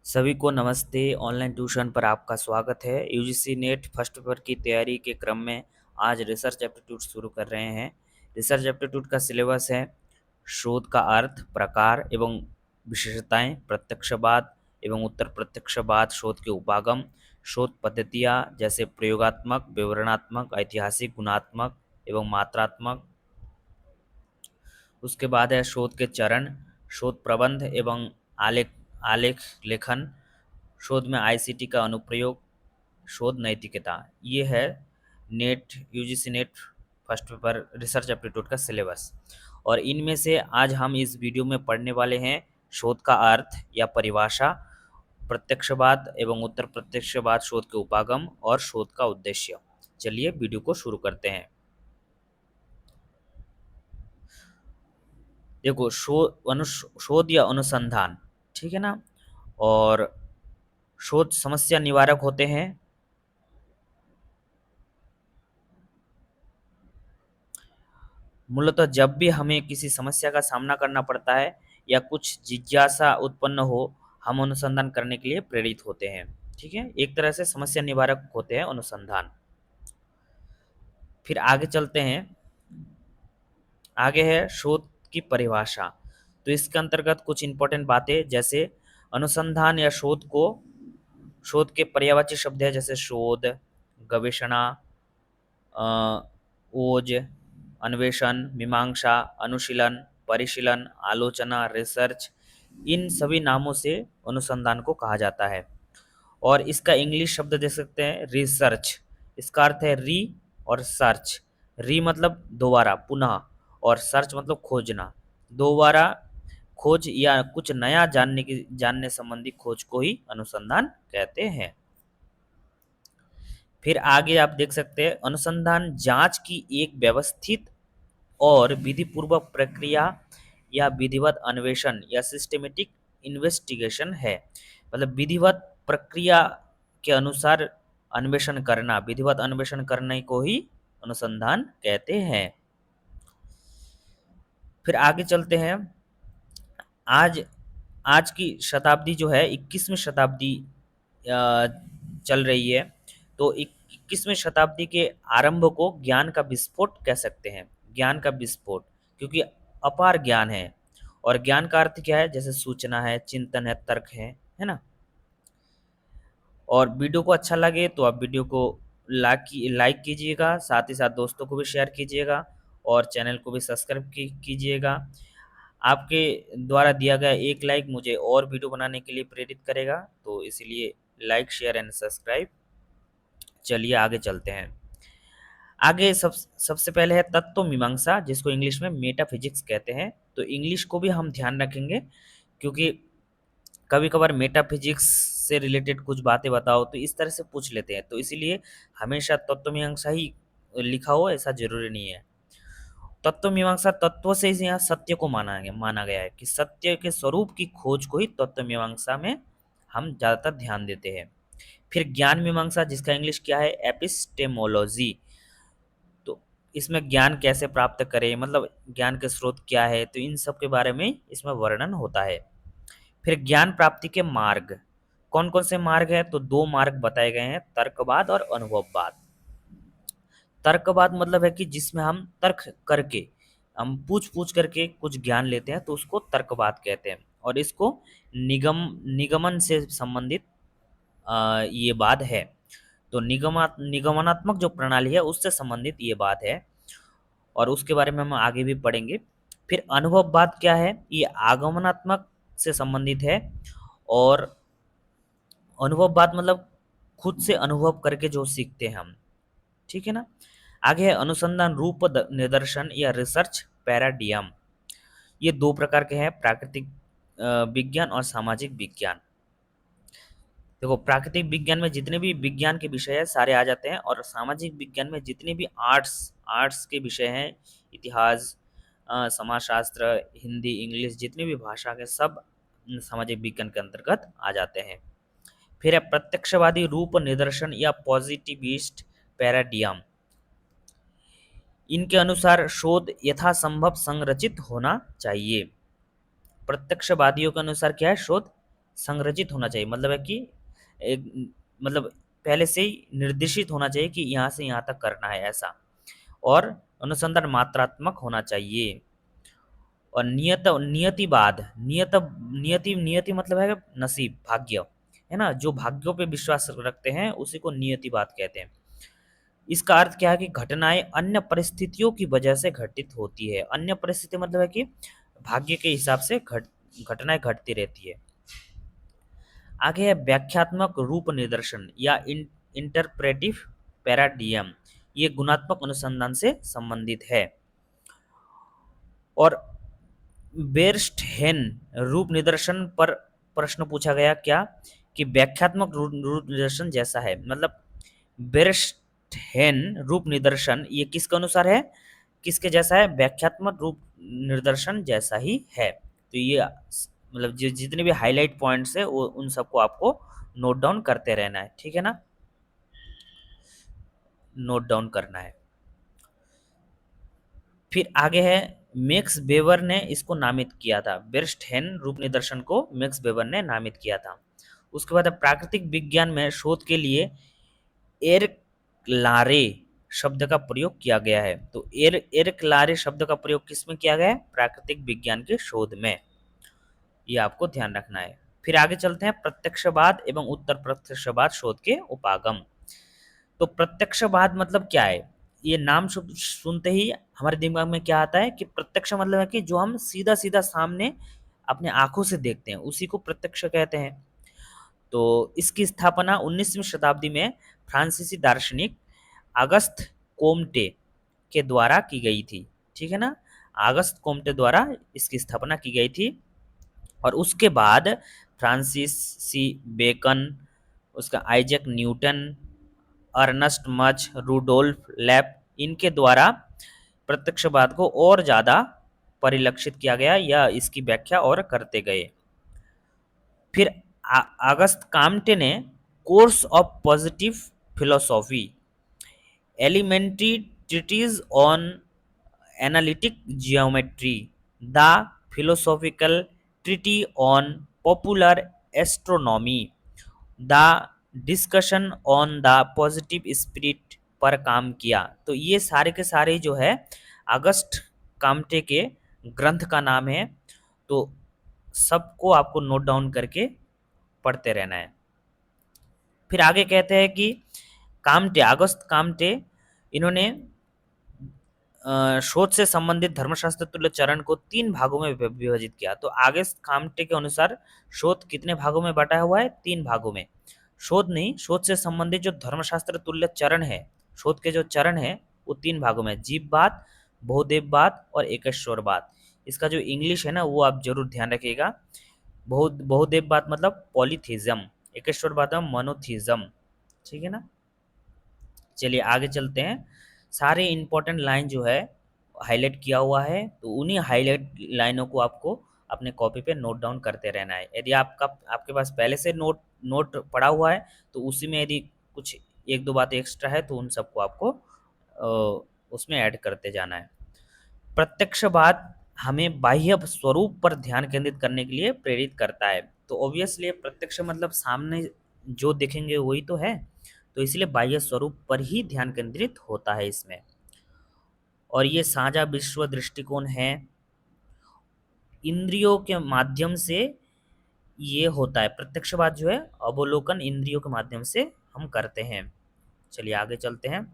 सभी को नमस्ते। ऑनलाइन ट्यूशन पर आपका स्वागत है। यूजीसी नेट फर्स्ट पेपर की तैयारी के क्रम में आज रिसर्च एप्टीट्यूड शुरू कर रहे हैं। रिसर्च एप्टीट्यूड का सिलेबस है शोध का अर्थ, प्रकार एवं विशेषताएं, प्रत्यक्षवाद एवं उत्तर प्रत्यक्षवाद, शोध के उपागम, शोध पद्धतियां जैसे प्रयोगात्मक, विवरणात्मक, ऐतिहासिक, गुणात्मक एवं मात्रात्मक। उसके बाद है शोध के चरण, शोध प्रबंध एवं आलेख आलेख लेखन, शोध में आईसीटी का अनुप्रयोग, शोध नैतिकता। ये है net UGC net first paper research aptitude का सिलेबस। और इनमें से आज हम इस वीडियो में पढ़ने वाले हैं शोध का अर्थ या परिभाषा, प्रत्यक्षवाद एवं उत्तर प्रत्यक्षवाद, शोध के उपागम और शोध का उद्देश्य। चलिए वीडियो को शुरू करते हैं। देखो, शोध या अनुसंधान, ठीक है ना। और शोध समस्या निवारक होते हैं। मूलतः जब भी हमें किसी समस्या का सामना करना पड़ता है या कुछ जिज्ञासा उत्पन्न हो, हम अनुसंधान करने के लिए प्रेरित होते हैं। ठीक है, एक तरह से समस्या निवारक होते हैं अनुसंधान। फिर आगे चलते हैं। आगे है शोध की परिभाषा। तो इसके अंतर्गत कुछ इंपॉर्टेंट बातें, जैसे अनुसंधान या शोध के पर्यायवाची शब्द है जैसे शोध, गवेषणा, ओज, अन्वेषण, मीमांसा, अनुशीलन, परिशीलन, आलोचना, रिसर्च। इन सभी नामों से अनुसंधान को कहा जाता है। और इसका इंग्लिश शब्द देख सकते हैं रिसर्च। इसका अर्थ है री और सर्च। री मतलब दोबारा, पुनः, और सर्च मतलब खोजना। दोबारा खोज या कुछ नया जानने संबंधी खोज को ही अनुसंधान कहते हैं। फिर आगे आप देख सकते हैं, अनुसंधान जांच की एक व्यवस्थित और विधिपूर्वक प्रक्रिया या विधिवत अन्वेषण या सिस्टेमेटिक इन्वेस्टिगेशन है। मतलब विधिवत प्रक्रिया के अनुसार अन्वेषण करना, विधिवत अन्वेषण करने को ही अनुसंधान कहते हैं। फिर आगे चलते हैं। आज आज की शताब्दी जो है 21वीं शताब्दी चल रही है। तो 21वीं शताब्दी के आरंभ को ज्ञान का विस्फोट कह सकते हैं। ज्ञान का विस्फोट, क्योंकि अपार ज्ञान है। और ज्ञान का अर्थ क्या है, जैसे सूचना है, चिंतन है, तर्क है ना। और वीडियो को अच्छा लगे तो आप वीडियो को लाइक कीजिएगा, साथ ही साथ दोस्तों को भी शेयर कीजिएगा और चैनल को भी सब्सक्राइब कीजिएगा। आपके द्वारा दिया गया एक लाइक मुझे और वीडियो बनाने के लिए प्रेरित करेगा, तो इसीलिए लाइक, शेयर एंड सब्सक्राइब। चलिए आगे चलते हैं। आगे सबसे पहले है तत्व मीमांसा, जिसको इंग्लिश में मेटाफिजिक्स कहते हैं। तो इंग्लिश को भी हम ध्यान रखेंगे, क्योंकि कभी कभार मेटाफिजिक्स से रिलेटेड कुछ बातें बताओ तो इस तरह से पूछ लेते हैं, तो इसीलिए हमेशा तत्व मीमांसा ही लिखा हो ऐसा जरूरी नहीं है। तत्व मीमांसा, तत्व से इसे यहाँ सत्य को माना गया है कि सत्य के स्वरूप की खोज को ही तत्व मीमांसा में हम ज्यादातर ध्यान देते हैं। फिर ज्ञान मीमांसा, जिसका इंग्लिश क्या है, एपिस्टेमोलॉजी। तो इसमें ज्ञान कैसे प्राप्त करें, मतलब ज्ञान के स्रोत क्या है, तो इन सब के बारे में इसमें वर्णन होता है। फिर ज्ञान प्राप्ति के मार्ग, कौन कौन से मार्ग है, तो दो मार्ग बताए गए हैं, तर्कवाद और अनुभववाद। तर्कवाद मतलब है कि जिसमें हम तर्क करके, हम पूछ पूछ करके कुछ ज्ञान लेते हैं, तो उसको तर्कवाद कहते हैं। और इसको निगमन से संबंधित ये बात है। तो निगमनात्मक जो प्रणाली है उससे संबंधित ये बात है, और उसके बारे में हम आगे भी पढ़ेंगे। फिर अनुभववाद क्या है, ये आगमनात्मक से संबंधित है। और अनुभववाद मतलब खुद से अनुभव करके जो सीखते हैं हम, ठीक है ना। आगे है अनुसंधान रूप निदर्शन या रिसर्च पैराडियम। ये दो प्रकार के हैं, प्राकृतिक विज्ञान और सामाजिक विज्ञान। देखो, प्राकृतिक विज्ञान में जितने भी विज्ञान के विषय है सारे आ जाते हैं, और सामाजिक विज्ञान में जितने भी आर्ट्स के विषय हैं, इतिहास, समाजशास्त्र, हिंदी, इंग्लिश, जितनी भी भाषा के सब सामाजिक विज्ञान के अंतर्गत आ जाते हैं। फिर है प्रत्यक्षवादी रूप निदर्शन या पॉजिटिविस्ट पैराडियम। इनके अनुसार शोध यथासंभव संरचित होना चाहिए। प्रत्यक्षवादियों के अनुसार क्या है, शोध संरचित होना चाहिए, मतलब है कि एक मतलब पहले से ही निर्देशित होना चाहिए कि यहाँ से यहाँ तक करना है ऐसा। और अनुसंधान मात्रात्मक होना चाहिए। और नियतिवाद, नियति मतलब है नसीब, भाग्य, है ना, जो भाग्यों पे विश्वास रखते हैं उसी को नियतिवाद कहते हैं। इसका अर्थ क्या है कि घटनाएं अन्य परिस्थितियों की वजह से घटित होती है। अन्य परिस्थिति मतलब है कि भाग्य के हिसाब से घटनाएं घटती रहती है। आगे है व्याख्यात्मक रूप निदर्शन या इंटरप्रेटिव पैराडियम। ये गुणात्मक अनुसंधान से संबंधित है। और बेरस्टहेन रूप निदर्शन पर प्रश्न पूछा गया क्या, कि व्याख्यात्मक रूप निदर्शन जैसा है, मतलब बेरस्टहेन रूप निदर्शन ये किसके अनुसार है, किसके जैसा है, व्याख्यात्मक रूप निदर्शन जैसा ही है। तो ये मतलब जितने भी हाईलाइट पॉइंट्स है वो उन सबको आपको नोट डाउन करते रहना है, ठीक है ना, नोट डाउन करना है। फिर आगे है, मैक्स वेबर ने इसको नामित किया था, बेरस्टहेन रूप निदर्शन को मैक्स वेबर ने नामित किया था। उसके बाद प्राकृतिक विज्ञान में शोध के लिए एरक्लारे शब्द का प्रयोग किया गया है। तो एरक्लारे शब्द का प्रयोग किसमें किया गया है, प्राकृतिक विज्ञान के शोध में, ये आपको ध्यान रखना है। फिर आगे चलते हैं, प्रत्यक्षवाद एवं उत्तर प्रत्यक्षवाद शोध के उपागम। तो प्रत्यक्षवाद मतलब क्या है, ये नाम सुनते ही हमारे दिमाग में क्या आता है कि प्रत्यक्ष मतलब है कि जो हम सीधा सीधा सामने अपने आंखों से देखते हैं उसी को प्रत्यक्ष कहते हैं। तो इसकी स्थापना 19वीं शताब्दी में फ्रांसीसी दार्शनिक अगस्त कोम्टे के द्वारा की गई थी, ठीक है ना, अगस्त कोम्टे द्वारा इसकी स्थापना की गई थी। और उसके बाद फ्रांसिस सी बेकन, उसका Isaac Newton, Ernst Mach, Rudolf Lapp, इनके द्वारा प्रत्यक्षवाद को और ज़्यादा परिलक्षित किया गया या इसकी व्याख्या और करते गए। फिर अगस्त काम्टे ने course of positive philosophy, elementary treatise on analytic geometry, the philosophical treatise on popular astronomy, the discussion on the positive spirit पर काम किया। तो ये सारे के सारे जो है अगस्त काम्टे के ग्रंथ का नाम है। तो सबको आपको नोट डाउन करके पढ़ते रहना है। फिर आगे कहते हैं कि काम्टे, अगस्त काम्टे, इन्होंने शोध से संबंधित धर्मशास्त्र तुल्य चरण को 3 भागों में विभाजित किया। तो आगे काम्टे के अनुसार शोध कितने भागों में बटा हुआ है, 3 भागों में। शोध नहीं, शोध से संबंधित जो धर्मशास्त्र तुल्य चरण है, शोध के जो चरण है वो 3 भागों में, जीववाद, बहुदेववाद और एकेश्वरवाद। इसका जो इंग्लिश है ना वो आप जरूर ध्यान रखिएगा। बहुदेववाद मतलब पॉलीथीज्म, एकेश्वरवाद मोनोथीज्म, ठीक है ना। चलिए आगे चलते हैं। सारे इंपॉर्टेंट लाइन जो है हाईलाइट किया हुआ है, तो उन्हीं हाईलाइट लाइनों को आपको अपने कॉपी पे नोट डाउन करते रहना है। यदि आपके पास पहले से नोट पड़ा हुआ है तो उसी में यदि कुछ एक दो बातें एक्स्ट्रा है तो उन सबको आपको उसमें ऐड करते जाना है। प्रत्यक्षवाद हमें बाह्य स्वरूप पर ध्यान केंद्रित करने के लिए प्रेरित करता है। तो ऑब्वियसली प्रत्यक्ष मतलब सामने जो देखेंगे वही तो है, तो इसलिए बाह्य स्वरूप पर ही ध्यान केंद्रित होता है इसमें। और ये साझा विश्व दृष्टिकोण है, इंद्रियों के माध्यम से ये होता है। प्रत्यक्षवाद जो है अवलोकन इंद्रियों के माध्यम से हम करते हैं। चलिए आगे चलते हैं।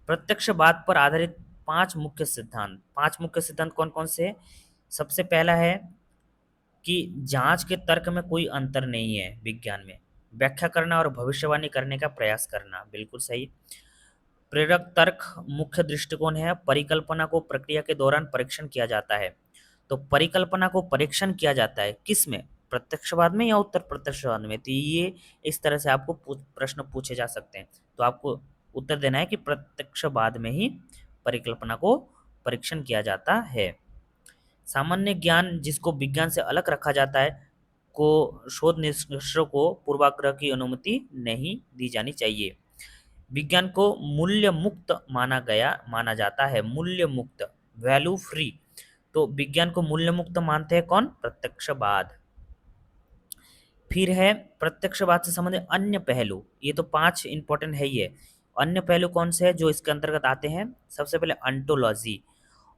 प्रत्यक्षवाद पर आधारित 5 मुख्य सिद्धांत कौन कौन से हैं? सबसे पहला है कि जांच के तर्क में कोई अंतर नहीं है विज्ञान में, व्याख्या करना और भविष्यवाणी करने का प्रयास करना, बिल्कुल सही। प्रेरक तर्क मुख्य दृष्टिकोण है, परिकल्पना को प्रक्रिया के दौरान परीक्षण किया जाता है। तो परिकल्पना को परीक्षण किया जाता है किस में, प्रत्यक्षवाद में या उत्तर प्रत्यक्षवाद में? तो ये इस तरह से आपको प्रश्न पूछे जा सकते हैं। तो आपको उत्तर देना है कि प्रत्यक्षवाद में ही परिकल्पना को परीक्षण किया जाता है। सामान्य ज्ञान जिसको विज्ञान से अलग रखा जाता है को शोध निष्कर्षों को पूर्वाग्रह की अनुमति नहीं दी जानी चाहिए। विज्ञान को मूल्य मुक्त माना जाता है, मूल्य मुक्त, वैल्यू फ्री। तो विज्ञान को मूल्य मुक्त मानते हैं कौन, प्रत्यक्षवाद। फिर है प्रत्यक्षवाद से संबंधित अन्य पहलू, ये तो 5 इंपॉर्टेंट है ही है। अन्य पहलू कौन से हैं जो इसके अंतर्गत आते हैं? सबसे पहले ऑन्टोलॉजी।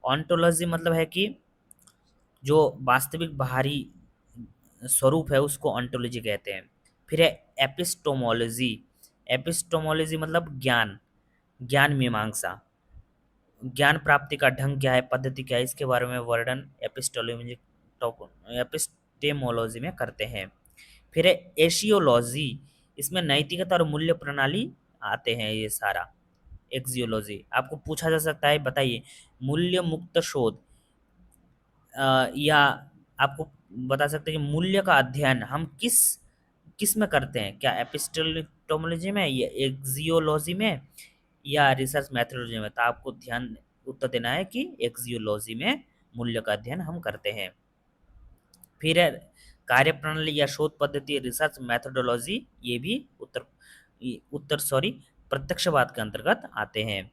ऑन्टोलॉजी मतलब है कि जो वास्तविक बाहरी स्वरूप है उसको ऑन्टोलॉजी कहते हैं। फिर है एपिस्टोमोलॉजी। एपिस्टोमोलॉजी मतलब ज्ञान, ज्ञान मीमांसा, ज्ञान प्राप्ति का ढंग क्या है, पद्धति क्या है, इसके बारे में वर्णन एपिस्टोलॉजी एपिस्टेमोलॉजी में करते हैं। फिर है एशियोलॉजी, इसमें नैतिकता और मूल्य प्रणाली आते हैं ये सारा। एक्सियोलॉजी, आपको पूछा जा सकता है बताइए मूल्य मुक्त शोध, या आपको बता सकते हैं कि मूल्य का अध्ययन हम किस किस में करते हैं, क्या एपिस्टेमोलॉजी में या एक्सियोलॉजी में या रिसर्च मैथोलॉजी में? तो आपको ध्यान उत्तर देना है कि एक्सियोलॉजी में मूल्य का अध्ययन हम करते हैं। फिर है कार्यप्रणाली या शोध पद्धति, रिसर्च मैथोडोलॉजी, ये भी उत्तर सॉरी प्रत्यक्षवाद के अंतर्गत आते हैं।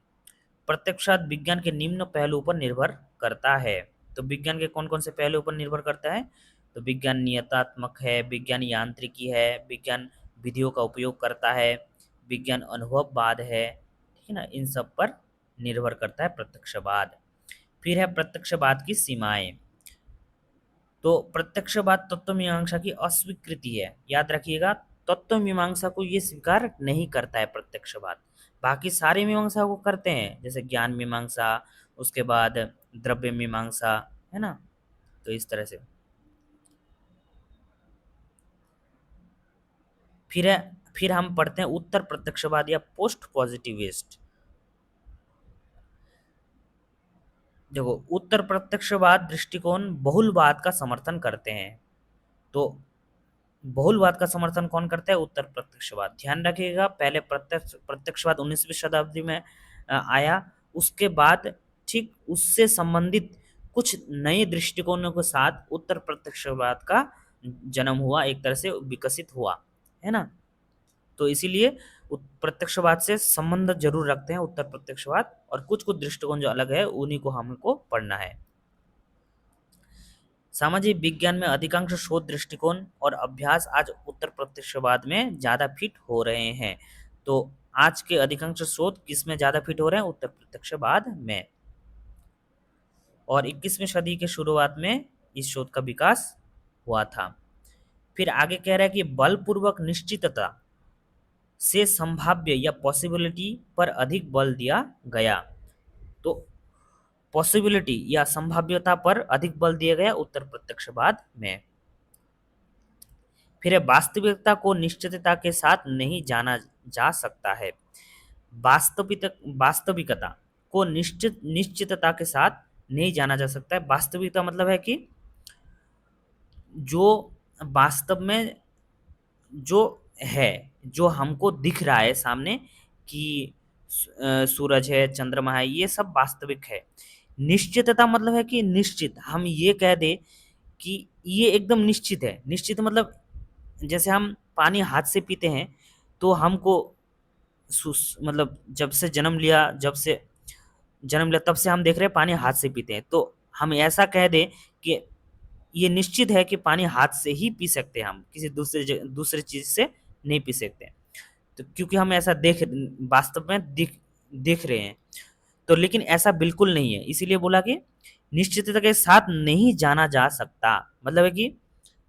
प्रत्यक्षवाद विज्ञान के निम्न पहलुओं पर निर्भर करता है। तो विज्ञान के कौन कौन से पहलुओं पर निर्भर करता है? तो विज्ञान नियतात्मक है, विज्ञान यांत्रिकी है, विज्ञान विधियों का उपयोग करता है, विज्ञान अनुभववाद है, ठीक है ना, इन सब पर निर्भर करता है प्रत्यक्षवाद। फिर है प्रत्यक्षवाद की सीमाएं। तो प्रत्यक्षवाद तत्वमीमांसा की अस्वीकृति है, याद रखिएगा। तत्वमीमांसा को ये स्वीकार नहीं करता है प्रत्यक्षवाद, बाकी सारे मीमांसा को करते हैं, जैसे ज्ञान मीमांसा, उसके बाद द्रव्य मीमांसा, है ना। तो इस तरह से फिर है फिर हम पढ़ते हैं उत्तर प्रत्यक्षवाद या पोस्ट पॉजिटिविस्ट। देखो, उत्तर प्रत्यक्षवाद दृष्टिकोण बहुलवाद का समर्थन करते हैं। तो बहुलवाद का समर्थन कौन करता है? उत्तर प्रत्यक्षवाद। ध्यान रखिएगा, पहले प्रत्यक्षवाद 19वीं शताब्दी में आया, उसके बाद ठीक उससे संबंधित कुछ नए दृष्टिकोणों के साथ उत्तर प्रत्यक्षवाद का जन्म हुआ, एक तरह से विकसित हुआ, है ना। तो इसीलिए प्रत्यक्षवाद से संबंध जरूर रखते हैं उत्तर प्रत्यक्षवाद, और कुछ कुछ दृष्टिकोण जो अलग है उन्हीं को हमको पढ़ना है। सामाजिक विज्ञान में अधिकांश शोध दृष्टिकोण और अभ्यास आज उत्तर प्रत्यक्षवाद में ज़्यादा फिट हो रहे हैं। तो आज के अधिकांश शोध किस में ज़्यादा फिट हो रहे हैं? उत्तर प्रत्यक्षवाद में। और 21वीं सदी के शुरुआत में इस शोध का विकास हुआ था। फिर आगे कह रहा है कि बलपूर्वक निश्चितता से संभाव्य या पॉसिबिलिटी पर अधिक बल दिया गया। तो पॉसिबिलिटी या संभाव्यता पर अधिक बल दिया गया उत्तर प्रत्यक्षवाद में। फिर वास्तविकता को निश्चितता के साथ नहीं जाना जा सकता है। वास्तविकता को निश्चितता के साथ नहीं जाना जा सकता है। वास्तविकता मतलब है कि जो वास्तव में जो है, जो हमको दिख रहा है सामने कि सूरज है, चंद्रमा है, ये सब वास्तविक है। निश्चितता मतलब है कि निश्चित हम ये कह दे कि ये एकदम निश्चित है। निश्चित मतलब जैसे हम पानी हाथ से पीते हैं, तो हमको मतलब जब से जन्म लिया तब से हम देख रहे हैं पानी हाथ से पीते हैं, तो हम ऐसा कह दें कि ये निश्चित है कि पानी हाथ से ही पी सकते हैं, हम किसी दूसरे चीज से नहीं पी सकते। तो क्योंकि हम ऐसा वास्तव में देख रहे हैं। तो लेकिन ऐसा बिल्कुल नहीं है, इसीलिए बोला कि निश्चितता के साथ नहीं जाना जा सकता। मतलब है कि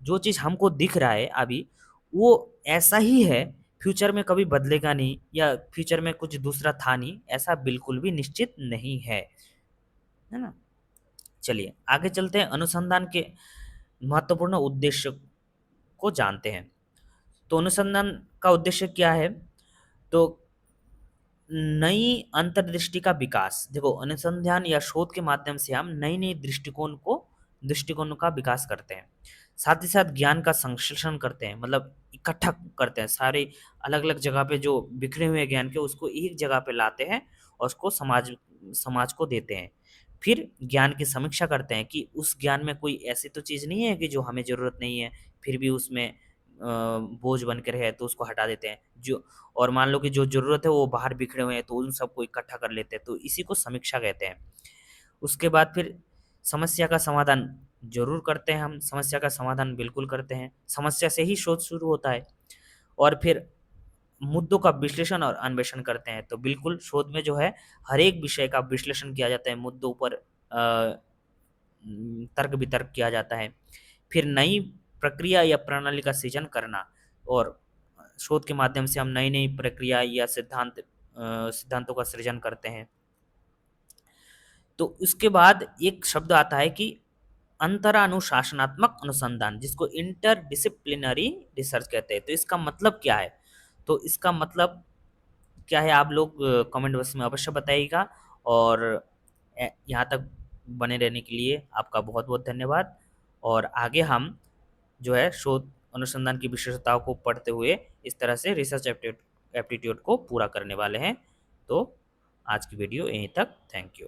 जो चीज़ हमको दिख रहा है अभी, वो ऐसा ही है, फ्यूचर में कभी बदलेगा नहीं, या फ्यूचर में कुछ दूसरा था नहीं, ऐसा बिल्कुल भी निश्चित नहीं है ना। चलिए आगे चलते हैं, अनुसंधान के महत्वपूर्ण उद्देश्य को जानते हैं। तो अनुसंधान का उद्देश्य क्या है? तो नई अंतर्दृष्टि का विकास। देखो, अनुसंधान या शोध के माध्यम से हम नई नई दृष्टिकोणों का विकास करते हैं। साथ ही साथ ज्ञान का संश्लेषण करते हैं, मतलब इकट्ठा करते हैं, सारे अलग अलग जगह पे जो बिखरे हुए ज्ञान के उसको एक जगह पे लाते हैं और उसको समाज को देते हैं। फिर ज्ञान की समीक्षा करते हैं कि उस ज्ञान में कोई ऐसी तो चीज़ नहीं है कि जो हमें ज़रूरत नहीं है, फिर भी उसमें बोझ बन के रहे, तो उसको हटा देते हैं। जो और मान लो कि जो ज़रूरत है वो बाहर बिखरे हुए हैं, तो उन सबको इकट्ठा कर लेते हैं, तो इसी को समीक्षा कहते हैं। उसके बाद फिर समस्या का समाधान ज़रूर करते हैं हम, समस्या का समाधान बिल्कुल करते हैं। समस्या से ही शोध शुरू होता है और फिर मुद्दों का विश्लेषण और अन्वेषण करते हैं। तो बिल्कुल शोध में जो है हर एक विषय का विश्लेषण किया जाता है, मुद्दों पर तर्क-वितर्क किया जाता है। फिर नई प्रक्रिया या प्रणाली का सृजन करना और शोध के माध्यम से हम नई-नई प्रक्रिया या सिद्धांतों का सृजन करते हैं। तो उसके बाद एक शब्द आता है कि अंतरानुशासनात्मक अनुसंधान, जिसको इंटरडिसिप्लिनरी रिसर्च कहते हैं। तो इसका मतलब क्या है? तो इसका मतलब क्या है, आप लोग कमेंट बॉक्स में अवश्य बताइएगा। और यहाँ तक बने रहने के लिए आपका बहुत-बहुत धन्यवाद। और आगे हम जो है शोध अनुसंधान की विशेषताओं को पढ़ते हुए इस तरह से रिसर्च एप्टीट्यूड को पूरा करने वाले हैं। तो आज की वीडियो यहीं तक। Thank you.